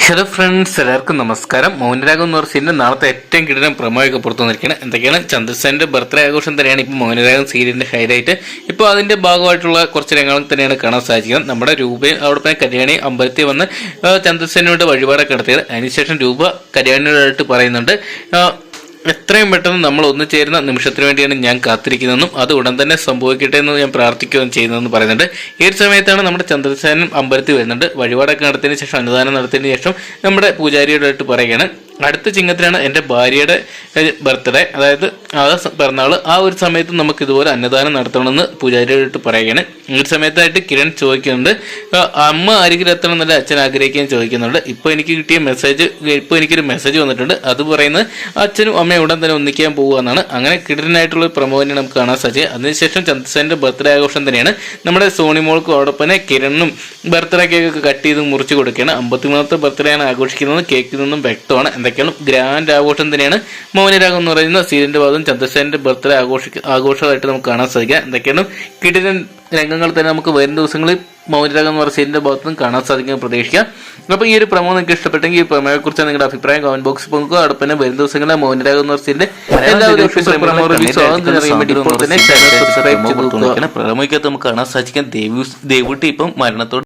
Hello friends, എല്ലാവർക്കും നമസ്കാരം. മൗനരാഗം എന്ന് പറഞ്ഞ നാളത്തെ ഏറ്റവും കിടനം പ്രമോയൊക്കെ പുറത്തു വന്നിരിക്കുകയാണ്. എന്തൊക്കെയാണ്? ചന്ദ്രസേന്റെ ബർത്ത്ഡേ ആഘോഷം തന്നെയാണ് ഇപ്പോൾ മൗനരാഗം സീരിയലിന്റെ ഹൈലൈറ്റ്. ഇപ്പോൾ അതിന്റെ ഭാഗമായിട്ടുള്ള കുറച്ച് രംഗങ്ങൾ തന്നെയാണ് കാണാൻ സാധിക്കുന്നത്. നമ്മുടെ രൂപയും അവിടെ കല്യാണി അമ്പലത്തിൽ വന്ന് ചന്ദ്രസേനോട് വഴിപാടൊക്കെ നടത്തിയത്. അതിനുശേഷം രൂപ കല്യാണിയോടായിട്ട് പറയുന്നുണ്ട്, എത്രയും പെട്ടെന്ന് നമ്മൾ ഒന്നുചേരുന്ന നിമിഷത്തിന് വേണ്ടിയാണ് ഞാൻ കാത്തിരിക്കുന്നതെന്നും അത് ഉടൻ തന്നെ സംഭവിക്കട്ടെ എന്ന് ഞാൻ പ്രാർത്ഥിക്കുകയും ചെയ്യുന്നതെന്ന് പറയുന്നുണ്ട്. ഈ ഒരു സമയത്താണ് നമ്മുടെ ചന്ദ്രസേനൻ അമ്പലത്തിൽ വരുന്നുണ്ട്. വഴിപാടൊക്കെ നടത്തിയതിനു ശേഷം, അന്നദാനം നടത്തിയതിനു ശേഷം നമ്മുടെ പൂജാരിയോടായിട്ട് പറയുകയാണ്, അടുത്ത ചിങ്ങത്തിലാണ് എൻ്റെ ഭാര്യയുടെ ബർത്ത്ഡേ, അതായത് ആ പിറന്നാൾ. ആ ഒരു സമയത്ത് നമുക്ക് ഇതുപോലെ അന്നദാനം നടത്തണമെന്ന് പൂജാരിയോടായിട്ട് പറയുകയാണ്. ഈ ഒരു സമയത്തായിട്ട് കിരൺ ചോദിക്കുന്നുണ്ട്, അമ്മ അരികിൽ എത്തണം എന്നല്ല അച്ഛൻ ആഗ്രഹിക്കുകയും ചോദിക്കുന്നുണ്ട്. ഇപ്പോൾ എനിക്കൊരു മെസ്സേജ് വന്നിട്ടുണ്ട്. അത് പറയുന്നത് അച്ഛനും അമ്മയും ഉടൻ തന്നെ ഒന്നിക്കാൻ പോകുക എന്നാണ്. അങ്ങനെ കിടനായിട്ടുള്ള പ്രമോദിനെ നമുക്ക് കാണാൻ സാധിച്ചത്. അതിനുശേഷം ചന്ദ്രസേന്റെ ബർത്ത്ഡേ ആഘോഷം തന്നെയാണ്. നമ്മുടെ സോണിമോൾക്കും അതോടൊപ്പം കിരണിനും ബർത്ത്ഡേ കേക്കൊക്കെ കട്ട് ചെയ്ത് മുറിച്ച് കൊടുക്കുകയാണ്. 53ാമത്തെ ബർത്ത്ഡേ ആണ് ആഘോഷിക്കുന്നത്. കേക്കിൽ നിന്നും വ്യക്തമാണ്. എന്തൊക്കെയാണ് ഗ്രാൻഡ് ആഘോഷം തന്നെയാണ് മൗനരാഗം എന്ന് പറയുന്ന സീരിയലിന്റെ ഭാഗം ചന്ദ്രസേന്റെ ബർത്ത്ഡേ ആഘോഷമായിട്ട് നമുക്ക് കാണാൻ സാധിക്കുക. എന്തൊക്കെയാണ് കിടിലൻ രംഗങ്ങൾ തന്നെ നമുക്ക് വരും ദിവസങ്ങളിൽ മൗനരാഗം എന്ന് പറയുന്ന സീരിയലിന്റെ ഭാഗത്ത് നിന്ന് കാണാൻ സാധിക്കാൻ പ്രതീക്ഷിക്കാം. അപ്പോൾ ഈ ഒരു പ്രമോ നിങ്ങൾക്ക് ഇഷ്ടപ്പെട്ടെങ്കിൽ ഈ പ്രമോയെ കുറിച്ച് നിങ്ങളുടെ അഭിപ്രായം കമന്റ് ബോക്സിൽ പോകുക. അതോടൊപ്പം തന്നെ വരും ദിവസങ്ങളിൽ മൗനരാഗം എന്ന് പറയുന്ന സീരിയലിന്റെ പ്രമോയ്ക്കകത്ത് നമുക്ക് കാണാൻ സാധിക്കാൻ ദേവുട്ടി ഇപ്പം മരണത്തോട്